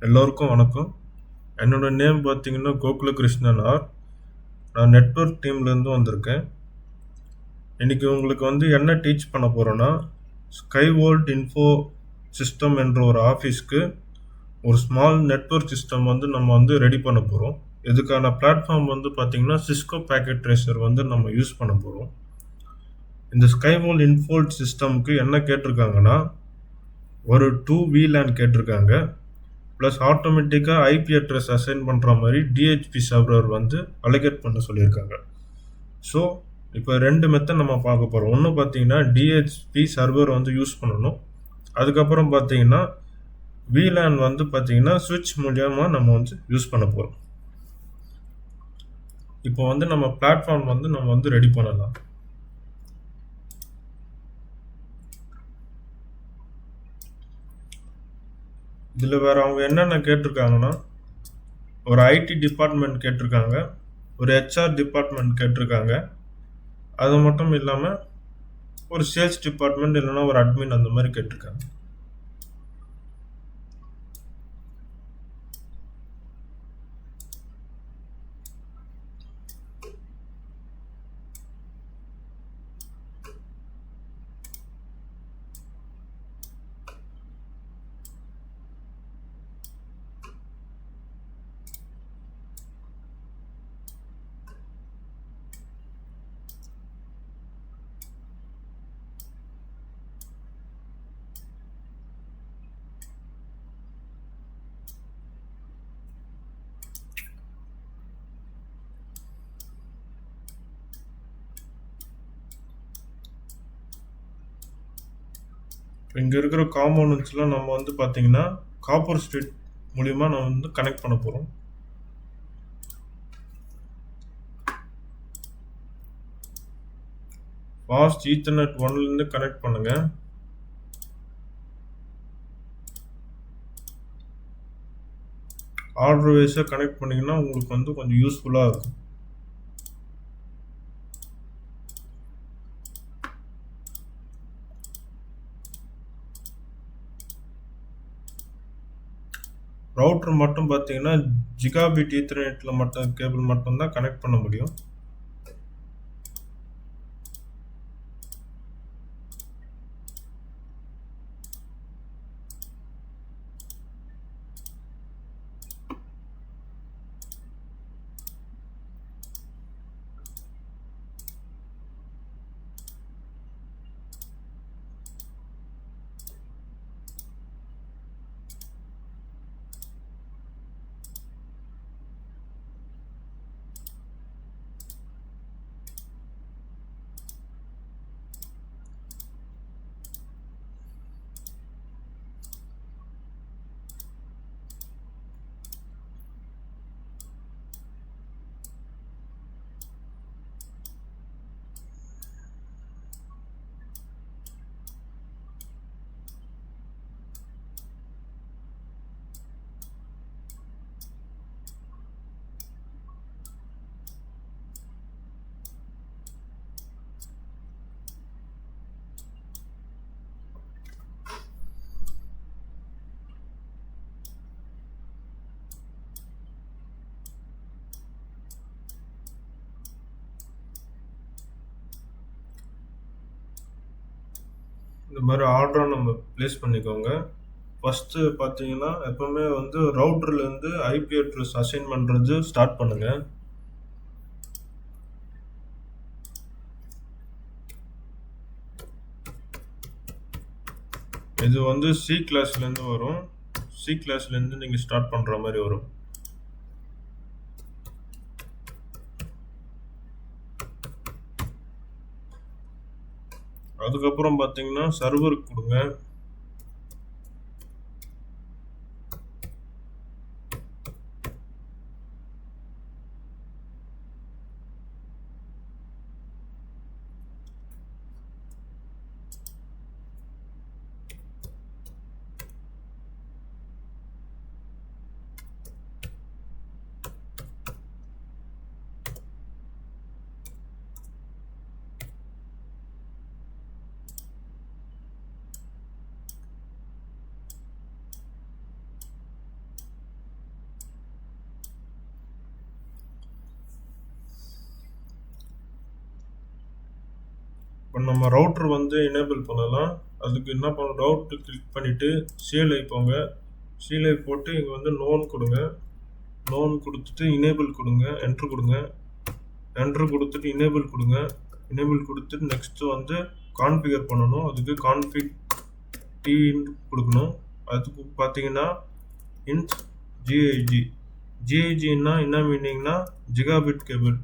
எல்லோருக்கும் வணக்கம். என்னோட நேம் பார்த்தீங்கன்னா கோகுலகிருஷ்ணன் ஆர். நான் நெட்வொர்க் டீம்லேருந்து வந்திருக்கேன். இன்னைக்கு உங்களுக்கு என்ன டீச் பண்ண போகிறோன்னா, ஸ்கைவோல்ட் இன்ஃபோ சிஸ்டம் என்ற ஒரு ஆஃபீஸ்க்கு ஒரு ஸ்மால் நெட்வொர்க் சிஸ்டம் நம்ம ரெடி பண்ண போகிறோம். இதுக்கான பிளாட்ஃபார்ம் பார்த்தீங்கன்னா சிஸ்கோ பேக்கெட் ட்ரேசர் நம்ம யூஸ் பண்ண போகிறோம். இந்த ஸ்கைவோல்ட் இன்ஃபோ சிஸ்டம்க்கு என்ன கேட்டிருக்காங்கன்னா, ஒரு 2 VLAN கேட்டிருக்காங்க. ப்ளஸ் ஆட்டோமேட்டிக்காக ஐபி அட்ரஸ் அசைன் பண்ணுற மாதிரி டிஹெச்பி சர்வர் அலோகேட் பண்ண சொல்லியிருக்காங்க. ஸோ இப்போ 2 மெத்தட் நம்ம பார்க்க போகிறோம். ஒன்று பார்த்தீங்கன்னா டிஹெச்பி சர்வர் யூஸ் பண்ணணும். அதுக்கப்புறம் பார்த்தீங்கன்னா VLAN பார்த்தீங்கன்னா சுவிட்ச் மூலியமாக நம்ம யூஸ் பண்ண போகிறோம். இப்போ நம்ம பிளாட்ஃபார்ம் நம்ம ரெடி பண்ணலாம். இதில் வேறு அவங்க என்னென்ன கேட்டிருக்காங்கன்னா, ஒரு ஐடி டிபார்ட்மெண்ட் கேட்டிருக்காங்க, ஒரு ஹெச்ஆர் டிபார்ட்மெண்ட் கேட்டிருக்காங்க. அது மட்டும் இல்லாமல் ஒரு சேல்ஸ் டிபார்ட்மெண்ட் இல்லைன்னா ஒரு அட்மின் அந்த மாதிரி கேட்டிருக்காங்க. இங்கே இருக்கிற காம்போனன்ட்ஸ்லாம் நம்ம பார்த்தீங்கன்னா காப்பர் ஸ்ட்ரீட் மூலிமா நம்ம கனெக்ட் பண்ண போகிறோம். ஃபாஸ்ட் ஈத்தர்நெட் 1லேருந்து கனெக்ட் பண்ணுங்க. ஆர்டர் வைஸாக கனெக்ட் பண்ணிங்கன்னா உங்களுக்கு கொஞ்சம் யூஸ்ஃபுல்லாக இருக்கும். ரவுட்டர் மட்டும் பார்த்தீங்கன்னா ஜிகாபிட் ஈத்தர்நெட்டில் மட்டும் கேபிள் மட்டும்தான் கனெக்ட் பண்ண முடியும். இந்த மாதிரி ஆர்டரை நம்ம ப்ளேஸ் பண்ணிக்கோங்க. ஃபஸ்ட்டு பார்த்தீங்கன்னா எப்போவுமே ரவுட்டர்லேருந்து ஐபி அட்ரஸ் அசைன் பண்ணுறது ஸ்டார்ட் பண்ணுங்கள். இது சி கிளாஸ்லேருந்து வரும். சி கிளாஸ்லேருந்து நீங்கள் ஸ்டார்ட் பண்ணுற மாதிரி வரும். அதுக்கப்புறம் பார்த்தீங்கன்னா சர்வருக்கு கொடுங்க. இப்போ நம்ம ரவுட்டர் வந்து எனேபிள் பண்ணலாம். அதுக்கு என்ன பண்ணணும், ரவுட்டர் கிளிக் பண்ணிவிட்டு CLI போங்க. CLI போட்டு இங்கே வந்து நோன் கொடுங்க. நோன் கொடுத்துட்டு எனேபிள் கொடுங்க, என்ட்ரு கொடுங்க. என்ட்ரு கொடுத்துட்டு எனேபிள் கொடுங்க. எனேபிள் கொடுத்துட்டு நெக்ஸ்ட்டு வந்து கான்ஃபிகர் பண்ணணும். அதுக்கு கான்ஃபிக் டின்னு கொடுக்கணும். அதுக்கு பார்த்தீங்கன்னா இன்ட் ஜிஐஜி. ஜிஐஜின்னா என்ன மீனிங்னா ஜிகாபிட் கேபிள்.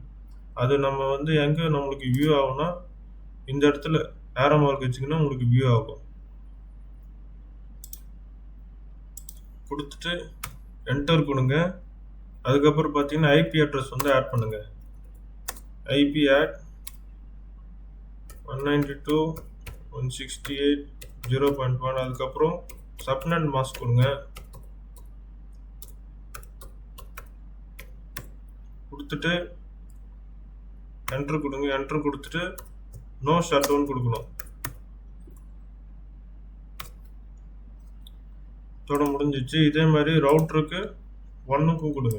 அது நம்ம வந்து எங்கே நம்மளுக்கு வியூ ஆகும்னா இந்த இடத்துல ஏரோ மார்க் வச்சிங்கன்னா உங்களுக்கு வியூ ஆகும். கொடுத்துட்டு என்டர் கொடுங்க. அதுக்கப்புறம் பார்த்தீங்கன்னா ஐபி அட்ரஸ் வந்து ஆட் பண்ணுங்க. IP add 192.168.0.1. அதுக்கப்புறம் சப்நெட் மாஸ்க் கொடுங்க. கொடுத்துட்டு என்ட்ரு கொடுங்க. என்ட்ரு கொடுத்துட்டு நோ ஷட் டவுன் கொடுக்கணும். இதோட முடிஞ்சிச்சு. இதே மாதிரி ரவுட்டருக்கு 1க்கும் கொடுங்க.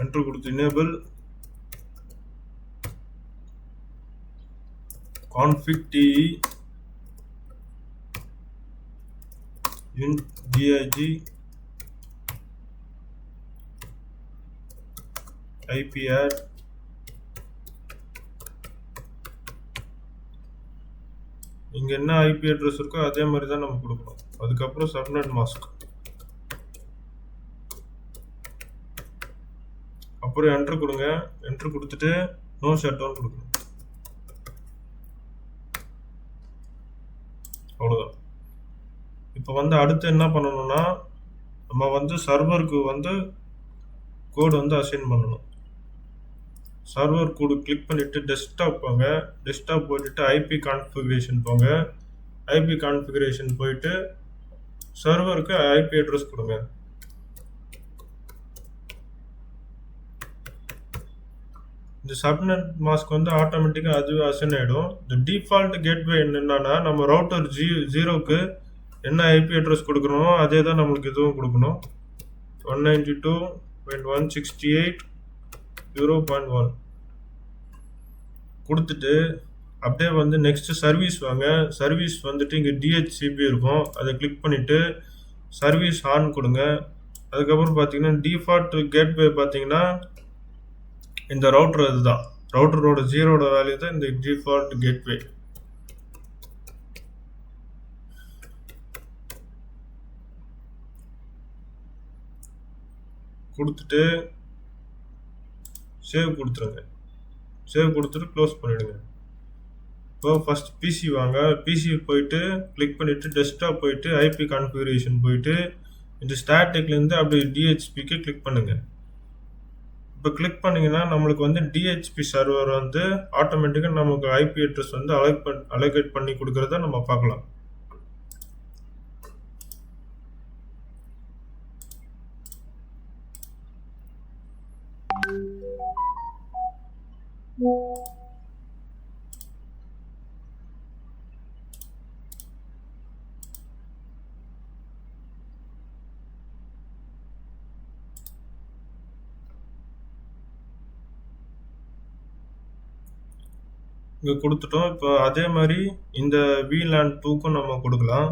என்ட்ரு கொடுத்து enable config T int gig IP add இங்கே என்ன ஐபி அட்ரஸ் இருக்கோ அதே மாதிரி தான் நம்ம கொடுக்கணும். அதுக்கப்புறம் சப்நெட் மாஸ்க், அப்புறம் என்ட்ரு கொடுங்க. என்ட்ரு கொடுத்துட்டு நோ ஷட் டவுன் கொடுக்கணும். அவ்வளோதான். இப்போ வந்து அடுத்து என்ன பண்ணணும்னா நம்ம வந்து சர்வருக்கு வந்து கோடு வந்து அசைன் பண்ணணும். சர்வர் கோடு கிளிக் பண்ணிவிட்டு டெஸ்க்டாப் போங்க. டெஸ்க்டாப் போயிட்டு ஐபி கான்ஃபிகரேஷன் போங்க. ஐபி கான்ஃபிகரேஷன் போயிட்டு சர்வருக்கு ஐபி அட்ரஸ் கொடுங்க. இந்த சப்நெட் மாஸ்க் வந்து ஆட்டோமேட்டிக்காக அதுவே அசைன் ஆகிடும். இந்த டிஃபால்ட் கேட்வே என்னென்னா நம்ம ரவுட்டர் 0க்கு என்ன ஐபி அட்ரஸ் கொடுக்குறோமோ அதே தான் நம்மளுக்கு இதுவும் கொடுக்கணும். 192.168.0.1 கொடுத்துட்டு அப்படியே வந்து நெக்ஸ்ட்டு சர்வீஸ் வாங்க. சர்வீஸ் வந்துட்டு இங்கே டிஹெச்சிபி இருக்கும். அதை கிளிக் பண்ணிவிட்டு சர்வீஸ் ஆன் கொடுங்க. அதுக்கப்புறம் பார்த்தீங்கன்னா டிஃபால்ட் கேட்வே பார்த்தீங்கன்னா இந்த ரவுட்டர் இதுதான். ரவுட்டரோட 0 வேல்யூ தான் இந்த டிஃபால்ட் கேட்வே. கொடுத்துட்டு சேவ் கொடுத்துருங்க. சேவ் கொடுத்துட்டு க்ளோஸ் பண்ணிவிடுங்க. இப்போ ஃபஸ்ட் பிசி வாங்க. பிசி போயிட்டு கிளிக் பண்ணிவிட்டு டெஸ்க்டாப் போயிட்டு ஐபி கான்ஃபிகரேஷன் போயிட்டு இந்த ஸ்டாட்டிக்லேருந்து அப்படியே டிஹெச்பிக்கு கிளிக் பண்ணுங்கள். இப்போ கிளிக் பண்ணிங்கன்னா நம்மளுக்கு வந்து டிஹெச்பி சர்வர் வந்து ஆட்டோமேட்டிக்காக நமக்கு ஐபி அட்ரஸ் வந்து அலோகேட் பண்ணி கொடுக்குறத நம்ம பார்க்கலாம். இங்கே கொடுத்துட்டோம். இப்போ அதே மாதிரி இந்த VLAN 2க்கும் நம்ம கொடுக்கலாம்.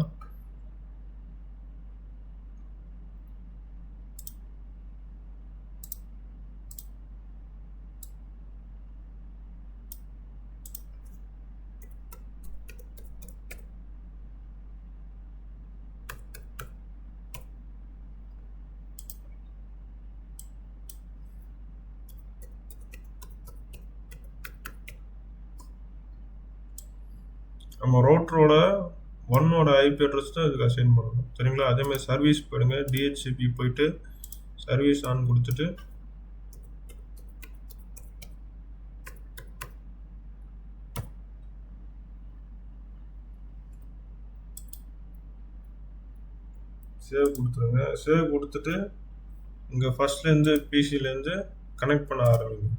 நம்ம ரவுட்டரோட 1ஓட ஐபி அட்ரஸ் தான் இதுக்கு அசைன் பண்ணணும். சரிங்களா? அதேமாதிரி சர்வீஸ் போயிடுங்க. டிஹெச்சிபி போயிட்டு சர்வீஸ் ஆன் கொடுத்துட்டு சேவ் கொடுத்துருங்க. சேவ் கொடுத்துட்டு இங்கே ஃபஸ்ட்லேருந்து பிசிலேருந்து கனெக்ட் பண்ண ஆரம்பிங்க.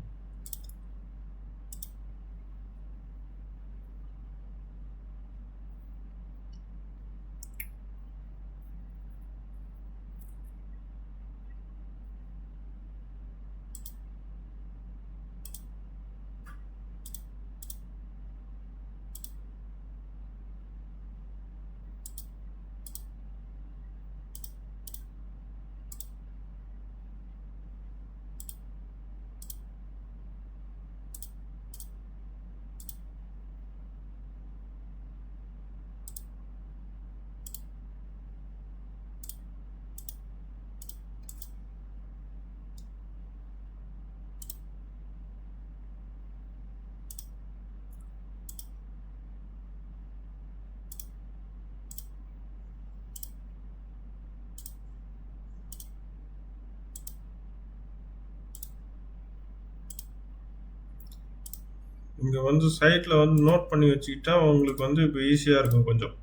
இங்கே வந்து சைட்டில் வந்து நோட் பண்ணி வச்சுக்கிட்டா உங்களுக்கு வந்து இப்போ ஈஸியாக இருக்கும் கொஞ்சம்.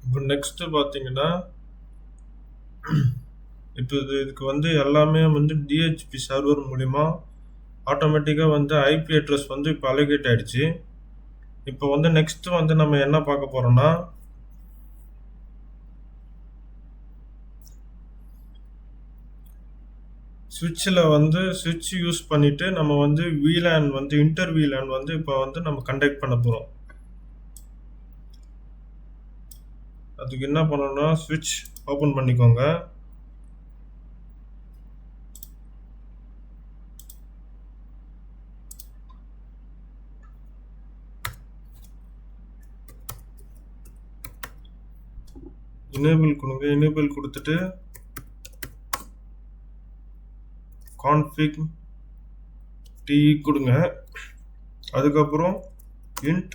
இப்போ நெக்ஸ்ட்டு பார்த்தீங்கன்னா, இப்போ இதுக்கு வந்து எல்லாமே வந்து டிஹெச்பி சர்வர் மூலிமா ஆட்டோமேட்டிக்காக வந்து ஐபி அட்ரஸ் வந்து இப்போ அலோகேட் ஆகிடுச்சு. இப்போ வந்து நெக்ஸ்ட்டு வந்து நம்ம என்ன பார்க்க போகிறோம்னா, ஸ்விட்சில் வந்து ஸ்விட்ச் யூஸ் பண்ணிவிட்டு நம்ம வந்து VLAN வந்து இன்டர் VLAN வந்து இப்போ வந்து நம்ம கண்டக்ட் பண்ண போகிறோம். அதுக்கு என்ன பண்ணணும்னா ஸ்விட்ச் ஓப்பன் பண்ணிக்கோங்க. எனேபிள் கொடுங்க. எனேபிள் கொடுத்துட்டு கான்ஃபிக் டிஇ கொடுங்க. அதுக்கப்புறம் இன்ட்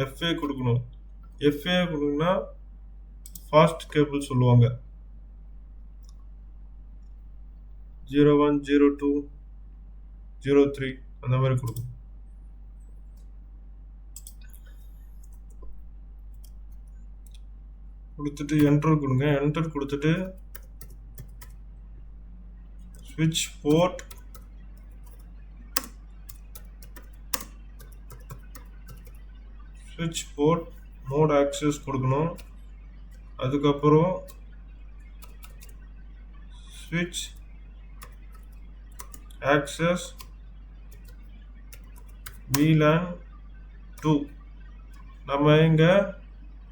FA கொடுக்கணும். FA கொடுங்கன்னா ஃபாஸ்ட் கேபிள் சொல்லுவாங்க. 01 02 03 அந்த மாதிரி கொடுக்கும். கொடுத்துட்டு என்டர் கொடுங்க. என்டர் கொடுத்துட்டு ஸ்விட்ச் போர்ட் மோட் ஆக்சஸ் கொடுக்கணும். அதுக்கப்புறம் ஸ்விட்ச் ஆக்சஸ் VLAN 2 நம்ம இங்கே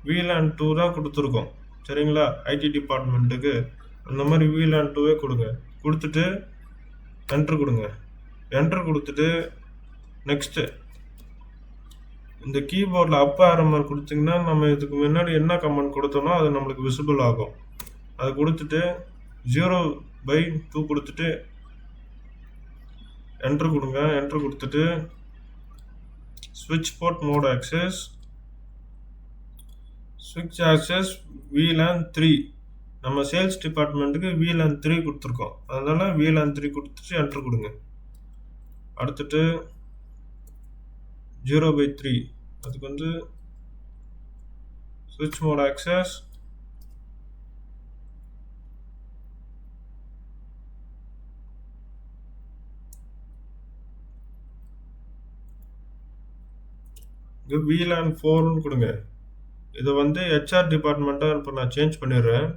VLAN 2 தான் கொடுத்துருக்கோம். சரிங்களா? ஐடி டிபார்ட்மெண்ட்டுக்கு அந்த மாதிரி VLAN 2 கொடுங்க. கொடுத்துட்டு என்டர் கொடுங்க. என்டர் கொடுத்துட்டு நெக்ஸ்ட்டு இந்த கீபோர்டில் அப் ஆரம்பர் கொடுத்தீங்கன்னா நம்ம இதுக்கு முன்னாடி என்ன கமெண்ட் கொடுத்தோமோ அது நம்மளுக்கு விசிபிள் ஆகும். அது கொடுத்துட்டு 0/2 கொடுத்துட்டு என்டர் கொடுங்க. என்டர் கொடுத்துட்டு ஸ்விட்ச் போர்ட் மோட் ஆக்சஸ் ஸ்விட்ச் ஆக்சஸ் VLAN 3 நம்ம சேல்ஸ் டிபார்ட்மெண்ட்டுக்கு VLAN 3 கொடுத்துருக்கோம். அதனால VLAN 3 கொடுத்துட்டு என்டர் கொடுங்க. அடுத்துட்டு 0/3 அதுக்கு வந்து ஸ்விட்ச் மோட் ஆக்சஸ் VLAN 4 கொடுங்க. இதை வந்து HR டிபார்ட்மெண்ட்டாக இப்போ நான் சேஞ்ச் பண்ணிடுறேன்.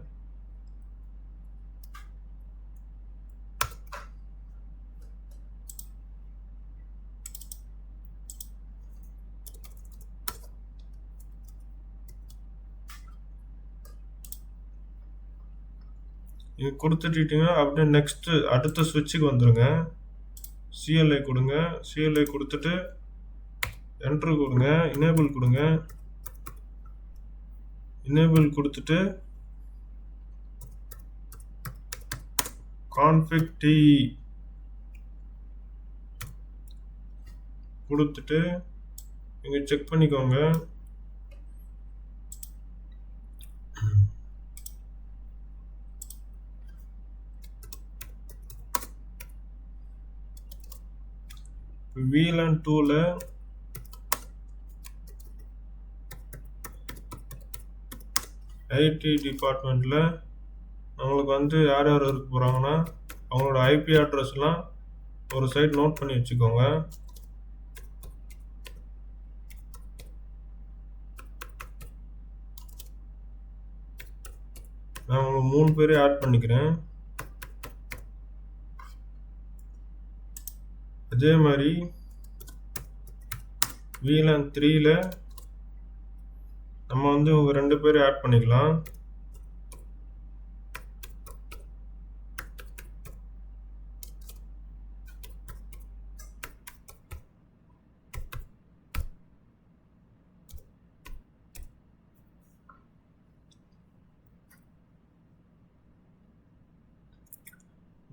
இது கொடுத்துட்டீங்கன்னா அப்படியே நெக்ஸ்ட்டு அடுத்த ஸ்விட்சுக்கு வந்துடுங்க. CLI கொடுங்க. CLI கொடுத்துட்டு என்ட்ரு கொடுங்க. எனேபிள் கொடுங்க. எனேபிள் கொடுத்துட்டு config TE கொடுத்துட்டு நீங்கள் செக் பண்ணிக்கோங்க. VLAN 2ல ஐடி டிபார்ட்மெண்ட்டில் நம்மளுக்கு வந்து யார் யார் இருக்க போகிறாங்கன்னா அவங்களோட ஐபி அட்ரஸ்லாம் ஒரு சைட் நோட் பண்ணி வச்சுக்கோங்க. நான் உங்களுக்கு 3 பேரே ஆட் பண்ணிக்கிறேன். அதே மாதிரி VLAN 3ல நம்ம வந்து உங்கள் 2 பேரை ஆட் பண்ணிக்கலாம்.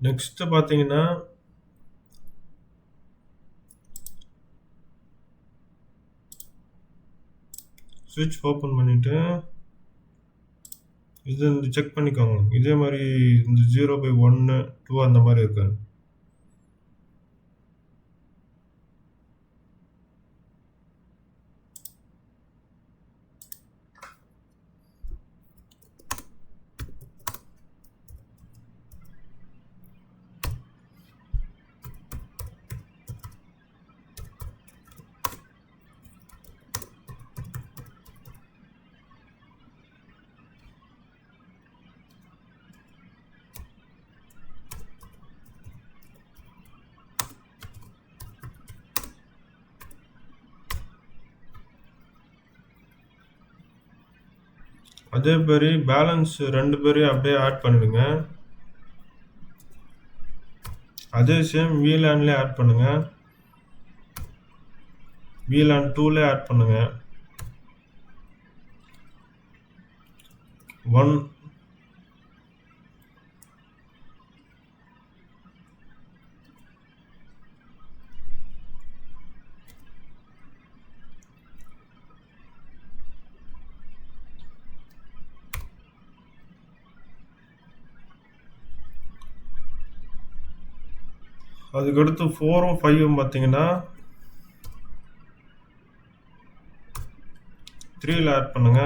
நெக்ஸ்ட் பார்த்தீங்கன்னா ஸ்விட்ச் ஓப்பன் பண்ணிவிட்டு இது செக் பண்ணிக்கோங்க. இதே மாதிரி இந்த 0/1 2 அந்த மாதிரி இருக்கு. அதே மாதிரி பேலன்ஸ் 2 பேரையும் அப்படியே ஆட் பண்ணிடுங்க. அதே சேம் VLANல ஆட் பண்ணுங்க. VLAN 2ல ஆட் பண்ணுங்க. 1 அதுக்கடுத்து 4ம் 5ம் பார்த்தீங்கன்னா 3ல ஆட் பண்ணுங்க.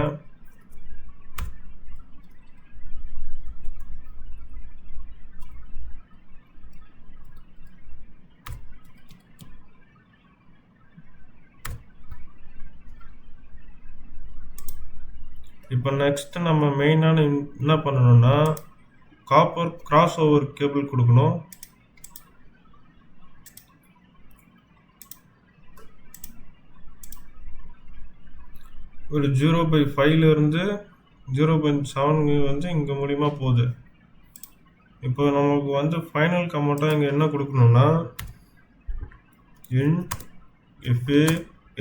இப்போ நெக்ஸ்ட் நம்ம மெயினான என்ன பண்ணணும்னா காப்பர் கிராஸ் ஓவர் கேபிள் கொடுக்கணும். ஒரு 0/5 இருந்து 0.7 வந்து இங்கே மூலிமா போகுது. இப்போ நமக்கு வந்து ஃபைனல் கமெண்ட்டாக இங்கே என்ன கொடுக்கணும்னா இன்ட் இஃப்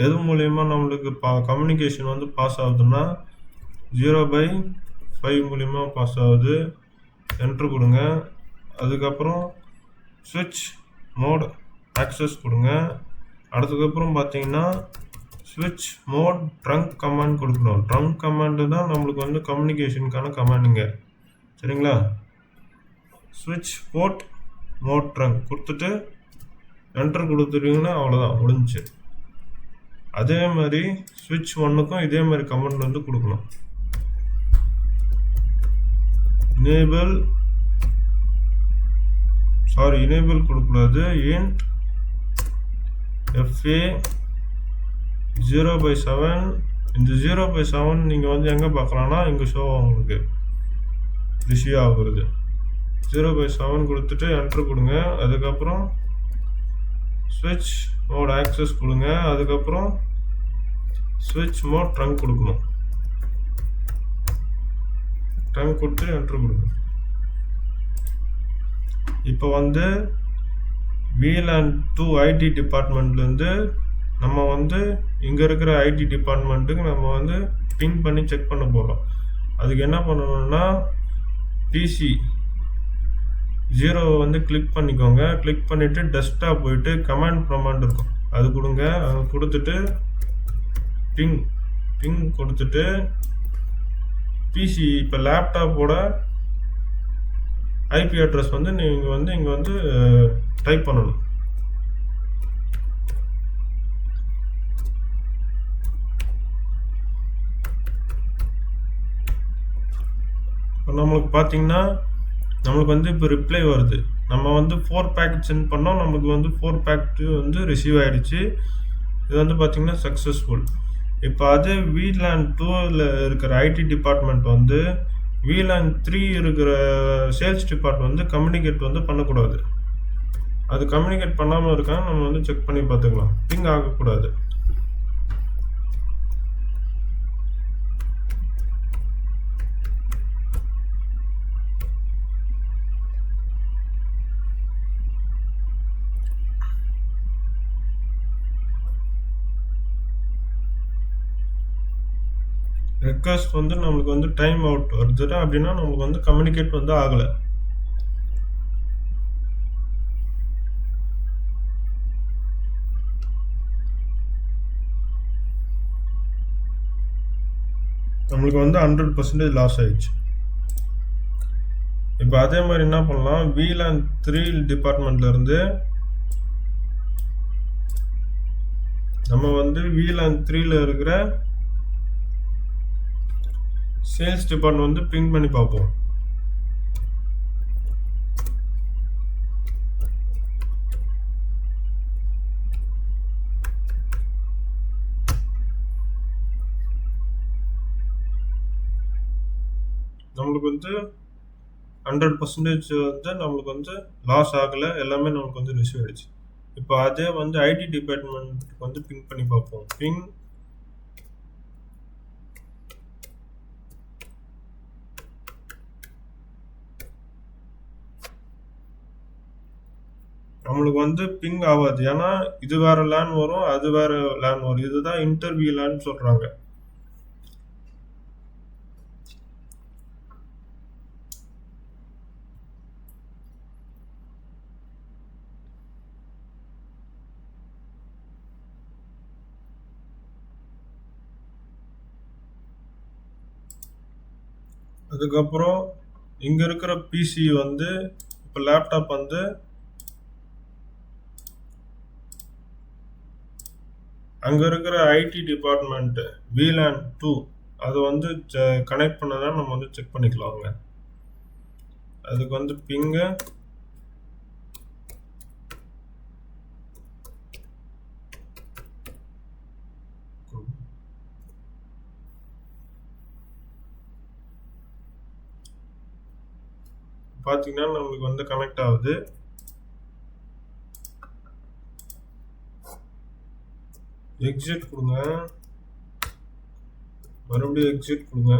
எது மூலயமா நம்மளுக்கு கம்யூனிகேஷன் வந்து பாஸ் ஆகுதுன்னா 0/5 மூலிமா பாஸ் ஆகுது. என்ட்ரு கொடுங்க. அதுக்கப்புறம் ஸ்விட்ச் மோட் ஆக்சஸ் கொடுங்க. அடுத்ததுக்கப்புறம் பார்த்தீங்கன்னா ஸ்விட்ச் மோட் ட்ரங்க் கமாண்ட் கொடுக்கணும். ட்ரங்க் கமாண்டு தான் நம்மளுக்கு வந்து கம்யூனிகேஷனுக்கான கமாண்டுங்க. சரிங்களா? ஸ்விட்ச் போர்ட் மோட் ட்ரங்க் கொடுத்துட்டு என்ட்ரு கொடுத்துட்டீங்கன்னா அவ்வளோதான், முடிஞ்சிச்சு. அதே மாதிரி ஸ்விட்ச் 1க்கும் இதே மாதிரி கமெண்ட் வந்து கொடுக்கணும். எனேபிள் கொடுக்கூடாது. Int FA 0/7. இந்த 0/7 நீங்கள் வந்து எங்கே பார்க்கலாம்னா இங்கே ஷோ உங்களுக்கு ரிஷிவ் ஆகுறது. 0/7 கொடுத்துட்டு என்ட்ரு கொடுங்க. அதுக்கப்புறம் ஸ்விட்ச் மோட் ஆக்சஸ் கொடுங்க. அதுக்கப்புறம் ஸ்விட்ச் மோட் ட்ரங்க் கொடுக்கணும். ட்ரங்க் கொடுத்து என்ட்ரு கொடுங்க. இப்போ வந்து VLAN 2 IT டிபார்ட்மெண்ட்லேருந்து நம்ம வந்து இங்கே இருக்கிற IT டிபார்ட்மெண்ட்டுக்கு நம்ம வந்து பிங் பண்ணி செக் பண்ண போகிறோம். அதுக்கு என்ன பண்ணணும்னா PC 0 வந்து கிளிக் பண்ணிக்கோங்க. கிளிக் பண்ணிவிட்டு டெஸ்க்டாப் போயிட்டு கமாண்ட் இருக்கும், அது கொடுங்க. அது கொடுத்துட்டு பிங் கொடுத்துட்டு PC இப்போ லேப்டாப்போட IP அட்ரஸ் வந்து நீங்கள் வந்து இங்கே வந்து டைப் பண்ணணும். இப்போ நம்மளுக்கு பார்த்தீங்கன்னா நம்மளுக்கு வந்து இப்போ ரிப்ளை வருது. நம்ம வந்து 4 பேக்கெட் சென்ட் பண்ணோம். நமக்கு வந்து 4 பேக்கெட்டு வந்து ரிசீவ் ஆகிடுச்சு. இது வந்து பார்த்திங்கன்னா சக்ஸஸ்ஃபுல். இப்போ அதே VLAN 2ல் இருக்கிற IT டிபார்ட்மெண்ட் வந்து VLAN 3 இருக்கிற சேல்ஸ் டிபார்ட்மெண்ட் வந்து கம்யூனிகேட் வந்து பண்ணக்கூடாது. அது கம்யூனிகேட் பண்ணாமல் இருக்காங்க, நம்ம வந்து செக் பண்ணி பார்த்துக்கலாம். பிங் ஆகக்கூடாது. ரெக்வஸ்ட் வந்து நம்மளுக்கு வந்து டைம் அவுட் வருது அப்படின்னா நமக்கு வந்து கம்யூனிகேட் வந்து ஆகலை. நம்மளுக்கு வந்து 100% லாஸ் ஆயிடுச்சு. இப்போ அதே மாதிரி என்ன பண்ணலாம், VLAN 3 டிபார்ட்மெண்ட்லேருந்து நம்ம வந்து VLAN 3ல் இருக்கிற சேல்ஸ் டிபார்ட்மெண்ட் வந்து பிங் பண்ணி பார்ப்போம். நம்மளுக்கு வந்து 100% வந்து நம்மளுக்கு வந்து லாஸ் ஆகலை, எல்லாமே நம்மளுக்கு வந்து ரிசீவ் ஆகிடுச்சு. இப்போ அதே வந்து IT டிபார்ட்மெண்ட்டுக்கு வந்து பிங் பண்ணி பார்ப்போம். பிங் நம்மளுக்கு வந்து பிங் ஆகாது. ஏன்னா இது வேற லேன் வரும், அது வேற லேன் வரும். இதுதான் இன்டர்வியூ லேன் சொல்கிறாங்க. அதுக்கப்புறம் இங்கே இருக்கிற PC வந்து இப்போ லேப்டாப் வந்து அங்கே இருக்கிற IT டிபார்ட்மெண்ட்டு VLAN 2 அதை வந்து கனெக்ட் பண்ணதான் நம்ம வந்து செக் பண்ணிக்கலாங்க. அதுக்கு வந்து பிங்கு பார்த்தீங்கன்னா நம்மளுக்கு வந்து கனெக்ட் ஆகுது. எக்ஸிட் கொடுங்க, மறுபடியும் எக்ஸிட் கொடுங்க.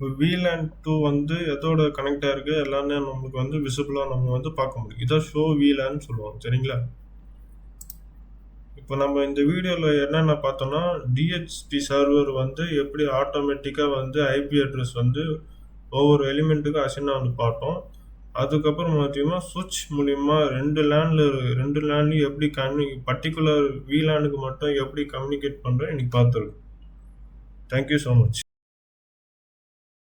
இப்போ VLAN 2 வந்து எதோட கனெக்ட் ஆயிருக்கு எல்லாமே நமக்கு வந்து விசிபிளாக நம்ம வந்து பார்க்க முடியும். இதை ஷோ VLAN சொல்லுவாங்க. சரிங்களா? இப்போ நம்ம இந்த வீடியோவில் என்னென்ன பார்த்தோம்னா DHT சர்வர் வந்து எப்படி ஆட்டோமேட்டிக்காக வந்து ஐபி அட்ரஸ் வந்து ஒவ்வொரு எலிமெண்ட்டுக்கும் அசைன் ஆகுது பார்த்தோம். அதுக்கப்புறம் பார்த்தீங்கன்னா சுவிட்ச் மூலிமா ரெண்டு லேண்ட்லையும் எப்படி பர்டிகுலர் VLANக்கு மட்டும் எப்படி கம்யூனிகேட் பண்ணுறோம் இன்னைக்கு பார்த்துருக்கோம். Thank you so much.